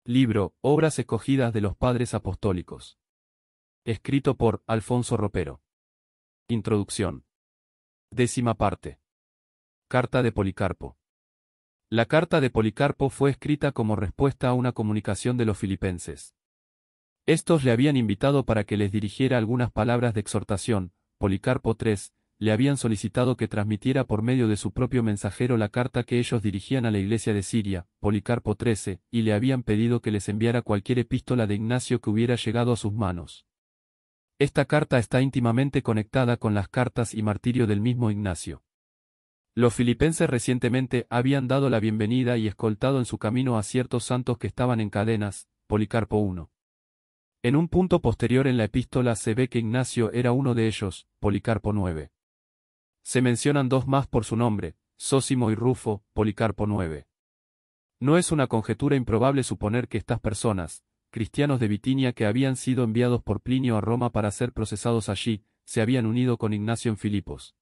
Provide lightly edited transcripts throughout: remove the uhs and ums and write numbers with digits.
Libro, Obras escogidas de los Padres Apostólicos. Escrito por Alfonso Ropero. Introducción. 10ª parte. Carta de Policarpo. La carta de Policarpo fue escrita como respuesta a una comunicación de los filipenses. Estos le habían invitado para que les dirigiera algunas palabras de exhortación. Policarpo III le habían solicitado que transmitiera por medio de su propio mensajero la carta que ellos dirigían a la iglesia de Siria, Policarpo XIII, y le habían pedido que les enviara cualquier epístola de Ignacio que hubiera llegado a sus manos. Esta carta está íntimamente conectada con las cartas y martirio del mismo Ignacio. Los filipenses recientemente habían dado la bienvenida y escoltado en su camino a ciertos santos que estaban en cadenas, Policarpo I. En un punto posterior en la epístola se ve que Ignacio era uno de ellos, Policarpo IX. Se mencionan dos más por su nombre, Zósimo y Rufo, Policarpo IX. No es una conjetura improbable suponer que estas personas, cristianos de Bitinia que habían sido enviados por Plinio a Roma para ser procesados allí, se habían unido con Ignacio en Filipos.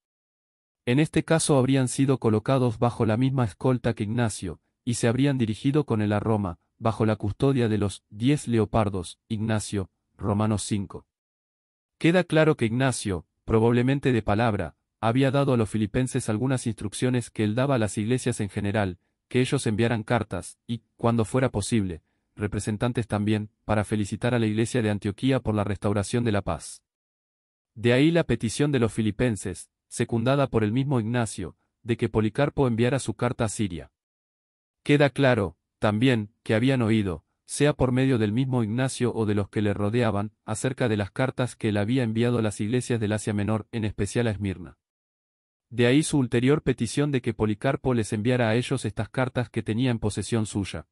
En este caso habrían sido colocados bajo la misma escolta que Ignacio, y se habrían dirigido con él a Roma, bajo la custodia de los 10 leopardos, Ignacio, Romanos 5. Queda claro que Ignacio, probablemente de palabra, había dado a los filipenses algunas instrucciones que él daba a las iglesias en general, que ellos enviaran cartas, y, cuando fuera posible, representantes también, para felicitar a la iglesia de Antioquía por la restauración de la paz. De ahí la petición de los filipenses, secundada por el mismo Ignacio, de que Policarpo enviara su carta a Siria. Queda claro, también, que habían oído, sea por medio del mismo Ignacio o de los que le rodeaban, acerca de las cartas que él había enviado a las iglesias del Asia Menor, en especial a Esmirna. De ahí su ulterior petición de que Policarpo les enviara a ellos estas cartas que tenía en posesión suya.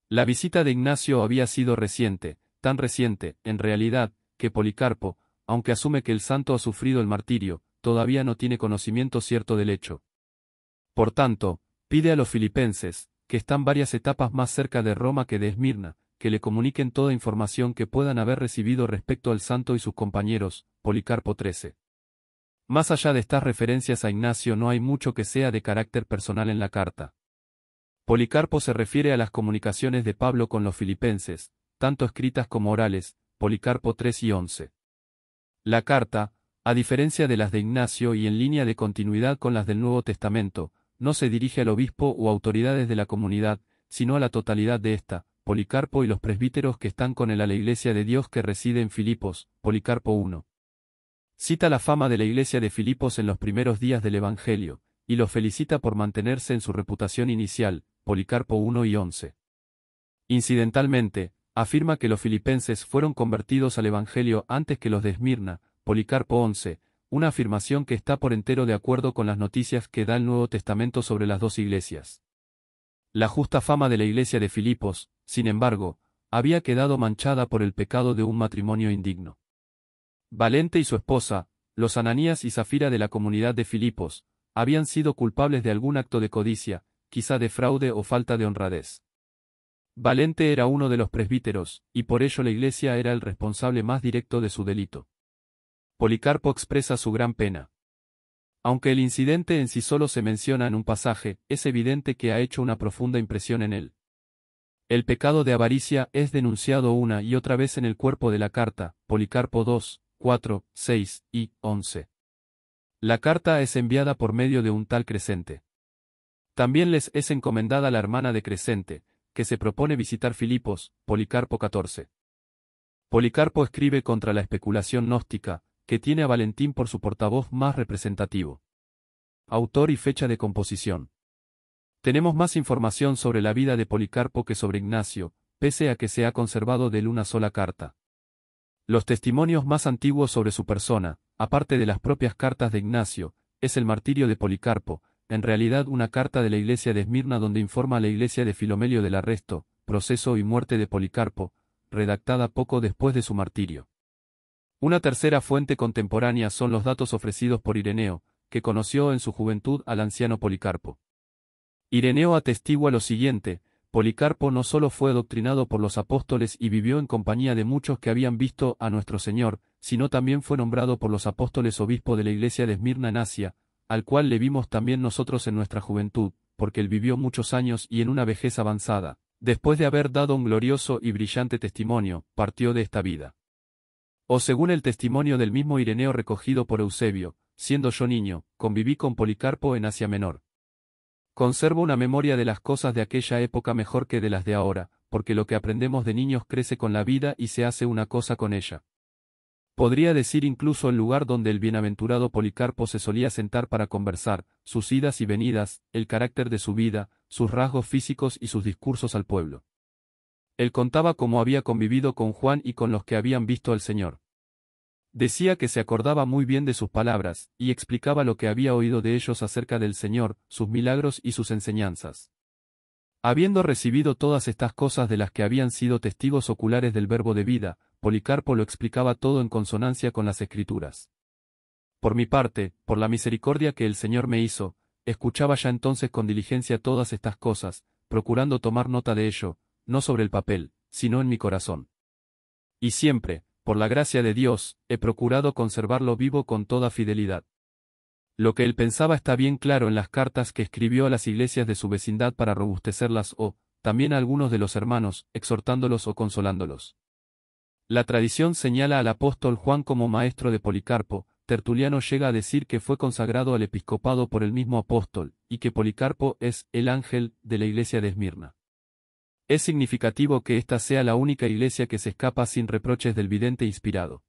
La visita de Ignacio había sido reciente, tan reciente, en realidad, que Policarpo, aunque asume que el santo ha sufrido el martirio, todavía no tiene conocimiento cierto del hecho. Por tanto, pide a los filipenses, que están varias etapas más cerca de Roma que de Esmirna, que le comuniquen toda información que puedan haber recibido respecto al santo y sus compañeros, Policarpo XIII. Más allá de estas referencias a Ignacio no hay mucho que sea de carácter personal en la carta. Policarpo se refiere a las comunicaciones de Pablo con los filipenses, tanto escritas como orales, Policarpo 3 y 11. La carta, a diferencia de las de Ignacio y en línea de continuidad con las del Nuevo Testamento, no se dirige al obispo o autoridades de la comunidad, sino a la totalidad de esta, Policarpo y los presbíteros que están con él a la iglesia de Dios que reside en Filipos, Policarpo 1. Cita la fama de la iglesia de Filipos en los primeros días del Evangelio, y los felicita por mantenerse en su reputación inicial, Policarpo 1 y 11. Incidentalmente, afirma que los filipenses fueron convertidos al Evangelio antes que los de Esmirna, Policarpo 11, una afirmación que está por entero de acuerdo con las noticias que da el Nuevo Testamento sobre las dos iglesias. La justa fama de la iglesia de Filipos, sin embargo, había quedado manchada por el pecado de un matrimonio indigno. Valente y su esposa, los Ananías y Zafira de la comunidad de Filipos, habían sido culpables de algún acto de codicia, quizá de fraude o falta de honradez. Valente era uno de los presbíteros, y por ello la iglesia era el responsable más directo de su delito. Policarpo expresa su gran pena. Aunque el incidente en sí solo se menciona en un pasaje, es evidente que ha hecho una profunda impresión en él. El pecado de avaricia es denunciado una y otra vez en el cuerpo de la carta, Policarpo 2, 4, 6 y 11. La carta es enviada por medio de un tal Crescente. También les es encomendada la hermana de Crescente, que se propone visitar Filipos, Policarpo 14. Policarpo escribe contra la especulación gnóstica, que tiene a Valentín por su portavoz más representativo. Autor y fecha de composición. Tenemos más información sobre la vida de Policarpo que sobre Ignacio, pese a que se ha conservado de él una sola carta. Los testimonios más antiguos sobre su persona, aparte de las propias cartas de Ignacio, es el martirio de Policarpo, en realidad una carta de la iglesia de Esmirna donde informa a la iglesia de Filomelio del arresto, proceso y muerte de Policarpo, redactada poco después de su martirio. Una tercera fuente contemporánea son los datos ofrecidos por Ireneo, que conoció en su juventud al anciano Policarpo. Ireneo atestigua lo siguiente: Policarpo no solo fue adoctrinado por los apóstoles y vivió en compañía de muchos que habían visto a nuestro Señor, sino también fue nombrado por los apóstoles obispo de la iglesia de Esmirna en Asia, al cual le vimos también nosotros en nuestra juventud, porque él vivió muchos años y en una vejez avanzada, después de haber dado un glorioso y brillante testimonio, partió de esta vida. O según el testimonio del mismo Ireneo recogido por Eusebio, siendo yo niño, conviví con Policarpo en Asia Menor. Conservo una memoria de las cosas de aquella época mejor que de las de ahora, porque lo que aprendemos de niños crece con la vida y se hace una cosa con ella. Podría decir incluso el lugar donde el bienaventurado Policarpo se solía sentar para conversar, sus idas y venidas, el carácter de su vida, sus rasgos físicos y sus discursos al pueblo. Él contaba cómo había convivido con Juan y con los que habían visto al Señor. Decía que se acordaba muy bien de sus palabras, y explicaba lo que había oído de ellos acerca del Señor, sus milagros y sus enseñanzas. Habiendo recibido todas estas cosas de las que habían sido testigos oculares del verbo de vida, Policarpo lo explicaba todo en consonancia con las Escrituras. Por mi parte, por la misericordia que el Señor me hizo, escuchaba ya entonces con diligencia todas estas cosas, procurando tomar nota de ello, no sobre el papel, sino en mi corazón. Y siempre, por la gracia de Dios, he procurado conservarlo vivo con toda fidelidad. Lo que él pensaba está bien claro en las cartas que escribió a las iglesias de su vecindad para robustecerlas o, también a algunos de los hermanos, exhortándolos o consolándolos. La tradición señala al apóstol Juan como maestro de Policarpo. Tertuliano llega a decir que fue consagrado al episcopado por el mismo apóstol, y que Policarpo es el ángel de la iglesia de Esmirna. Es significativo que esta sea la única iglesia que se escapa sin reproches del vidente inspirado.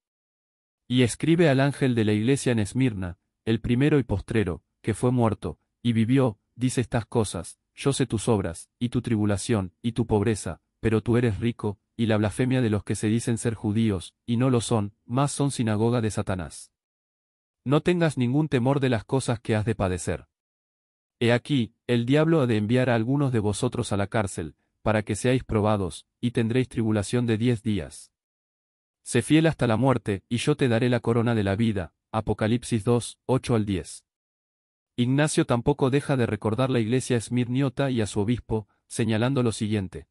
Y escribe al ángel de la iglesia en Esmirna, el primero y postrero, que fue muerto, y vivió, dice estas cosas: yo sé tus obras, y tu tribulación, y tu pobreza, pero tú eres rico, y la blasfemia de los que se dicen ser judíos, y no lo son, mas son sinagoga de Satanás. No tengas ningún temor de las cosas que has de padecer. He aquí, el diablo ha de enviar a algunos de vosotros a la cárcel, para que seáis probados, y tendréis tribulación de 10 días. Sé fiel hasta la muerte, y yo te daré la corona de la vida. Apocalipsis 2, 8 al 10. Ignacio tampoco deja de recordar la iglesia esmirniota y a su obispo, señalando lo siguiente: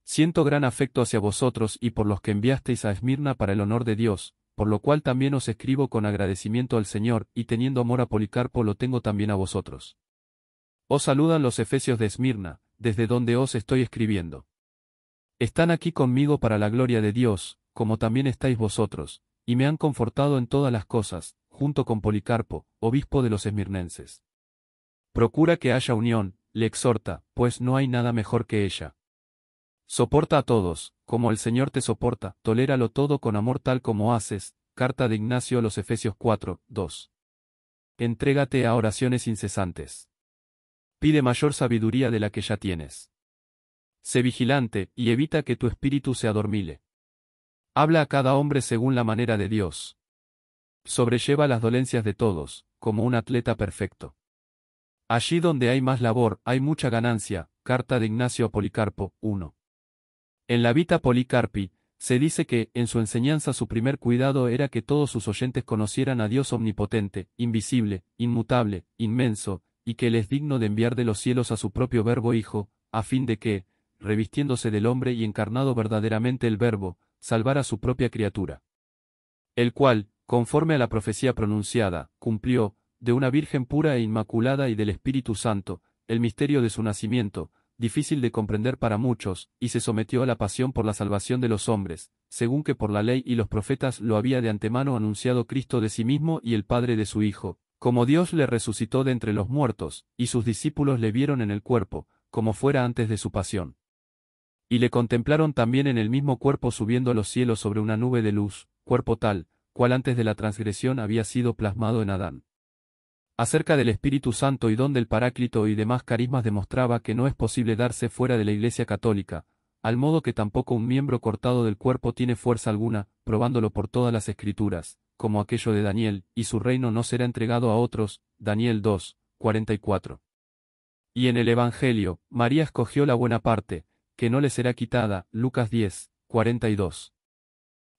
siento gran afecto hacia vosotros y por los que enviasteis a Esmirna para el honor de Dios, por lo cual también os escribo con agradecimiento al Señor, y teniendo amor a Policarpo lo tengo también a vosotros. Os saludan los efesios de Esmirna, desde donde os estoy escribiendo. Están aquí conmigo para la gloria de Dios, como también estáis vosotros, y me han confortado en todas las cosas, junto con Policarpo, obispo de los esmirnenses. Procura que haya unión, le exhorta, pues no hay nada mejor que ella. Soporta a todos, como el Señor te soporta, toléralo todo con amor tal como haces. Carta de Ignacio a los Efesios 4, 2. Entrégate a oraciones incesantes. Pide mayor sabiduría de la que ya tienes. Sé vigilante, y evita que tu espíritu se adormile. Habla a cada hombre según la manera de Dios. Sobrelleva las dolencias de todos, como un atleta perfecto. Allí donde hay más labor, hay mucha ganancia. Carta de Ignacio a Policarpo, 1. En la Vita Policarpi, se dice que, en su enseñanza su primer cuidado era que todos sus oyentes conocieran a Dios omnipotente, invisible, inmutable, inmenso, y que Él es digno de enviar de los cielos a su propio Verbo Hijo, a fin de que, revistiéndose del hombre y encarnado verdaderamente el Verbo, salvara a su propia criatura. El cual, conforme a la profecía pronunciada, cumplió, de una Virgen pura e inmaculada y del Espíritu Santo, el misterio de su nacimiento, difícil de comprender para muchos, y se sometió a la pasión por la salvación de los hombres, según que por la ley y los profetas lo había de antemano anunciado Cristo de sí mismo y el Padre de su Hijo, como Dios le resucitó de entre los muertos, y sus discípulos le vieron en el cuerpo, como fuera antes de su pasión. Y le contemplaron también en el mismo cuerpo subiendo a los cielos sobre una nube de luz, cuerpo tal, cual antes de la transgresión había sido plasmado en Adán. Acerca del Espíritu Santo y don del Paráclito y demás carismas demostraba que no es posible darse fuera de la Iglesia católica, al modo que tampoco un miembro cortado del cuerpo tiene fuerza alguna, probándolo por todas las Escrituras, como aquello de Daniel, y su reino no será entregado a otros, Daniel 2, 44. Y en el Evangelio, María escogió la buena parte, que no le será quitada, Lucas 10, 42.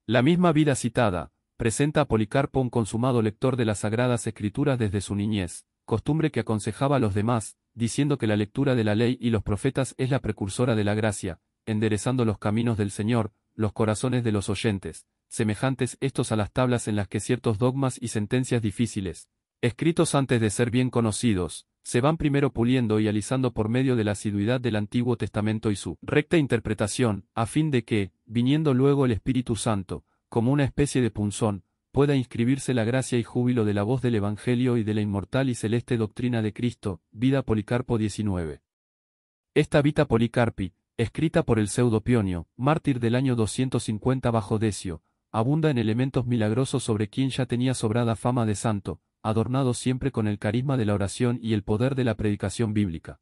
La misma vida citada presenta a Policarpo un consumado lector de las Sagradas Escrituras desde su niñez, costumbre que aconsejaba a los demás, diciendo que la lectura de la ley y los profetas es la precursora de la gracia, enderezando los caminos del Señor, los corazones de los oyentes, semejantes estos a las tablas en las que ciertos dogmas y sentencias difíciles, escritos antes de ser bien conocidos, se van primero puliendo y alisando por medio de la asiduidad del Antiguo Testamento y su recta interpretación, a fin de que, viniendo luego el Espíritu Santo, como una especie de punzón, pueda inscribirse la gracia y júbilo de la voz del Evangelio y de la inmortal y celeste doctrina de Cristo. Vida Policarpo 19. Esta Vita Policarpi, escrita por el pseudo Pionio, mártir del año 250 bajo Decio, abunda en elementos milagrosos sobre quien ya tenía sobrada fama de santo, adornado siempre con el carisma de la oración y el poder de la predicación bíblica.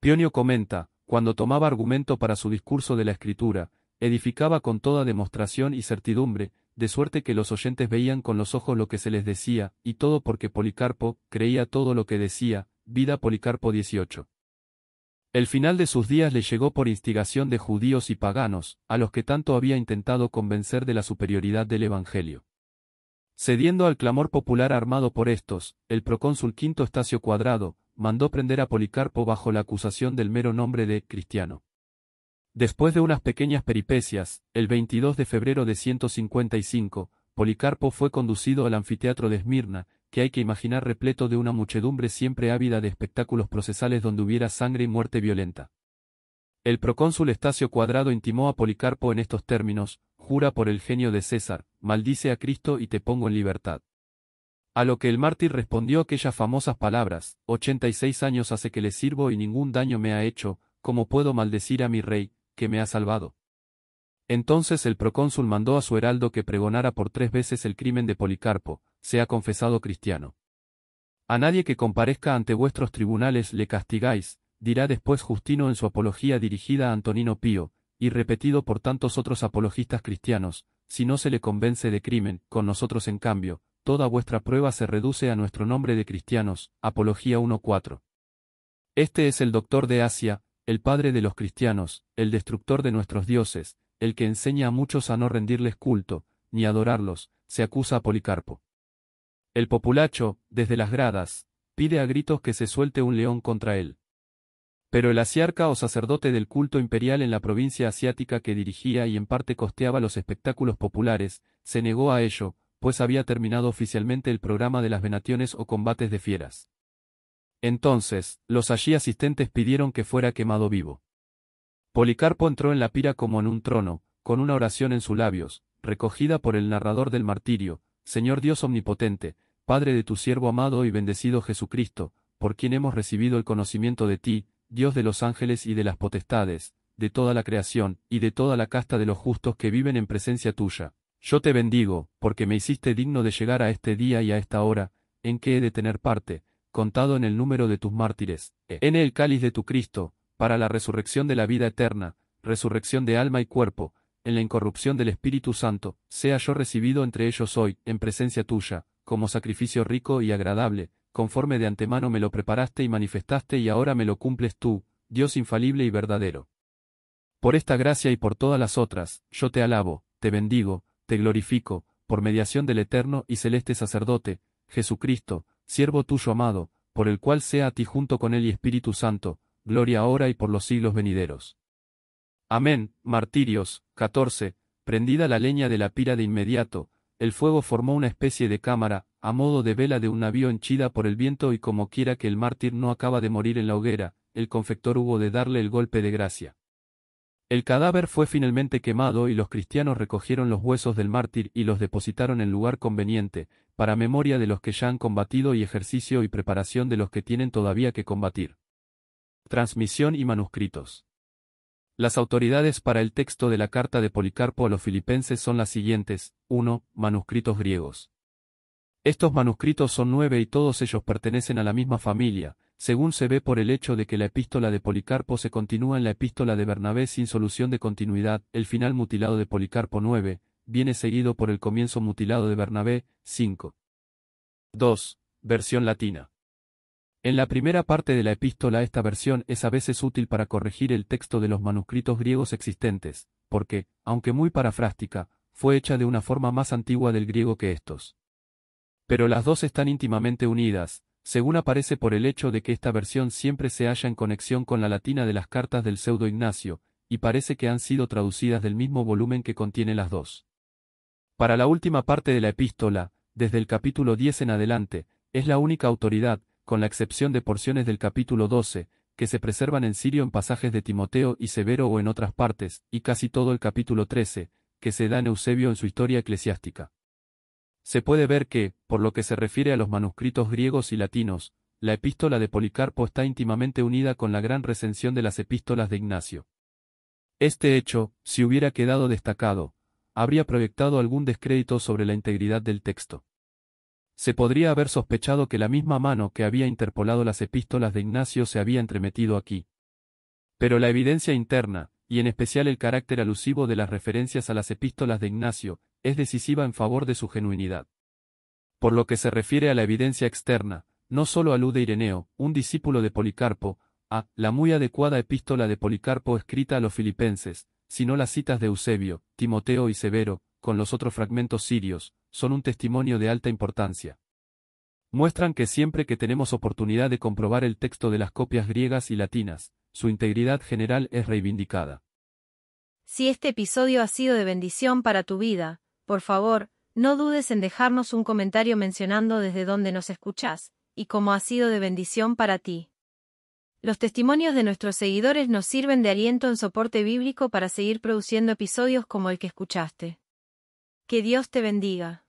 Pionio comenta, cuando tomaba argumento para su discurso de la Escritura, edificaba con toda demostración y certidumbre, de suerte que los oyentes veían con los ojos lo que se les decía, y todo porque Policarpo creía todo lo que decía. Vida Policarpo 18. El final de sus días le llegó por instigación de judíos y paganos, a los que tanto había intentado convencer de la superioridad del Evangelio. Cediendo al clamor popular armado por estos, el procónsul Quinto Estacio Cuadrado, mandó prender a Policarpo bajo la acusación del mero nombre de cristiano. Después de unas pequeñas peripecias, el 22 de febrero de 155, Policarpo fue conducido al anfiteatro de Esmirna, que hay que imaginar repleto de una muchedumbre siempre ávida de espectáculos procesales donde hubiera sangre y muerte violenta. El procónsul Estacio Cuadrado intimó a Policarpo en estos términos: jura por el genio de César, maldice a Cristo y te pongo en libertad. A lo que el mártir respondió aquellas famosas palabras: 86 años hace que le sirvo y ningún daño me ha hecho, ¿cómo puedo maldecir a mi rey, que me ha salvado? Entonces el procónsul mandó a su heraldo que pregonara por 3 veces el crimen de Policarpo: sea confesado cristiano. A nadie que comparezca ante vuestros tribunales le castigáis, dirá después Justino en su apología dirigida a Antonino Pío, y repetido por tantos otros apologistas cristianos: si no se le convence de crimen, con nosotros en cambio, toda vuestra prueba se reduce a nuestro nombre de cristianos. Apología 1:4. Este es el doctor de Asia, el padre de los cristianos, el destructor de nuestros dioses, el que enseña a muchos a no rendirles culto, ni adorarlos, se acusa a Policarpo. El populacho, desde las gradas, pide a gritos que se suelte un león contra él. Pero el asiarca o sacerdote del culto imperial en la provincia asiática que dirigía y en parte costeaba los espectáculos populares, se negó a ello, pues había terminado oficialmente el programa de las venaciones o combates de fieras. Entonces, los allí asistentes pidieron que fuera quemado vivo. Policarpo entró en la pira como en un trono, con una oración en sus labios, recogida por el narrador del martirio: Señor Dios omnipotente, Padre de tu siervo amado y bendecido Jesucristo, por quien hemos recibido el conocimiento de ti, Dios de los ángeles y de las potestades, de toda la creación, y de toda la casta de los justos que viven en presencia tuya. Yo te bendigo, porque me hiciste digno de llegar a este día y a esta hora, en que he de tener parte, contado en el número de tus mártires, en el cáliz de tu Cristo, para la resurrección de la vida eterna, resurrección de alma y cuerpo, en la incorrupción del Espíritu Santo, sea yo recibido entre ellos hoy, en presencia tuya, como sacrificio rico y agradable, conforme de antemano me lo preparaste y manifestaste y ahora me lo cumples tú, Dios infalible y verdadero. Por esta gracia y por todas las otras, yo te alabo, te bendigo, te glorifico, por mediación del eterno y celeste sacerdote, Jesucristo, siervo tuyo amado, por el cual sea a ti junto con él y Espíritu Santo, gloria ahora y por los siglos venideros. Amén. Martirios. 14. Prendida la leña de la pira de inmediato, el fuego formó una especie de cámara, a modo de vela de un navío henchida por el viento, y como quiera que el mártir no acaba de morir en la hoguera, el confector hubo de darle el golpe de gracia. El cadáver fue finalmente quemado y los cristianos recogieron los huesos del mártir y los depositaron en lugar conveniente, para memoria de los que ya han combatido y ejercicio y preparación de los que tienen todavía que combatir. Transmisión y manuscritos. Las autoridades para el texto de la carta de Policarpo a los filipenses son las siguientes. 1. Manuscritos griegos. Estos manuscritos son 9 y todos ellos pertenecen a la misma familia, según se ve por el hecho de que la epístola de Policarpo se continúa en la epístola de Bernabé sin solución de continuidad. El final mutilado de Policarpo 9, viene seguido por el comienzo mutilado de Bernabé 5. 2. Versión latina. En la primera parte de la epístola esta versión es a veces útil para corregir el texto de los manuscritos griegos existentes, porque, aunque muy parafrástica, fue hecha de una forma más antigua del griego que estos. Pero las dos están íntimamente unidas, según aparece por el hecho de que esta versión siempre se halla en conexión con la latina de las cartas del pseudo Ignacio, y parece que han sido traducidas del mismo volumen que contiene las dos. Para la última parte de la epístola, desde el capítulo 10 en adelante, es la única autoridad, con la excepción de porciones del capítulo 12, que se preservan en sirio en pasajes de Timoteo y Severo o en otras partes, y casi todo el capítulo 13, que se da en Eusebio en su historia eclesiástica. Se puede ver que, por lo que se refiere a los manuscritos griegos y latinos, la epístola de Policarpo está íntimamente unida con la gran recensión de las epístolas de Ignacio. Este hecho, si hubiera quedado destacado, habría proyectado algún descrédito sobre la integridad del texto. Se podría haber sospechado que la misma mano que había interpolado las epístolas de Ignacio se había entremetido aquí. Pero la evidencia interna, y en especial el carácter alusivo de las referencias a las epístolas de Ignacio, es decisiva en favor de su genuinidad. Por lo que se refiere a la evidencia externa, no solo alude Ireneo, un discípulo de Policarpo, a la muy adecuada epístola de Policarpo escrita a los filipenses, sino las citas de Eusebio, Timoteo y Severo, con los otros fragmentos sirios, son un testimonio de alta importancia. Muestran que siempre que tenemos oportunidad de comprobar el texto de las copias griegas y latinas, su integridad general es reivindicada. Si este episodio ha sido de bendición para tu vida, por favor, no dudes en dejarnos un comentario mencionando desde dónde nos escuchás, y cómo ha sido de bendición para ti. Los testimonios de nuestros seguidores nos sirven de aliento en soporte bíblico para seguir produciendo episodios como el que escuchaste. Que Dios te bendiga.